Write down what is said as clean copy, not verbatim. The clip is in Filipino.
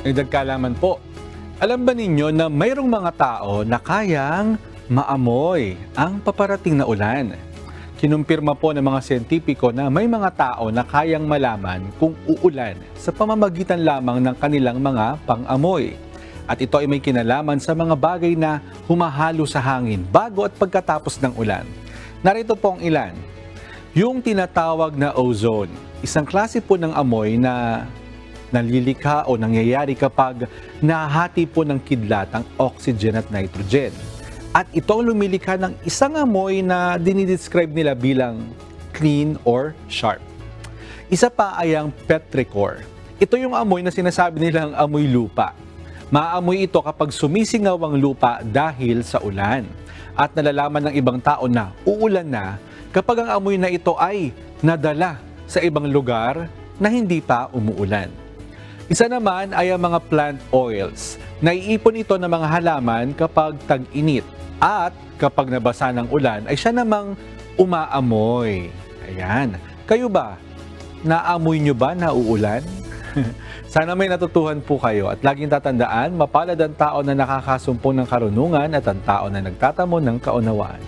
Dagdag kaalaman po, alam ba ninyo na mayroong mga tao na kayang maamoy ang paparating na ulan? Kinumpirma po ng mga siyentipiko na may mga tao na kayang malaman kung uulan sa pamamagitan lamang ng kanilang mga pang-amoy. At ito ay may kinalaman sa mga bagay na humahalo sa hangin bago at pagkatapos ng ulan. Narito po ang ilan. Yung tinatawag na ozone, isang klase po ng amoy na nalilikha o nangyayari kapag nahati po ng kidlat ang oxygen at nitrogen. At ito ang lumilikha ng isang amoy na dinidescribe nila bilang clean or sharp. Isa pa ay ang petrichor. Ito yung amoy na sinasabi nilang amoy lupa. Maamoy ito kapag sumisingaw ang lupa dahil sa ulan. At nalalaman ng ibang tao na uulan na kapag ang amoy na ito ay nadala sa ibang lugar na hindi pa umuulan. Isa naman ay ang mga plant oils. Naiipon ito ng mga halaman kapag tag-init at kapag nabasa ng ulan ay siya namang umaamoy. Ayan. Kayo ba? Naamoy nyo ba na uulan? Sana may natutuhan po kayo at laging tatandaan, mapalad ang tao na nakakasumpong ng karunungan at ang tao na nagtatamo ng kaunawaan.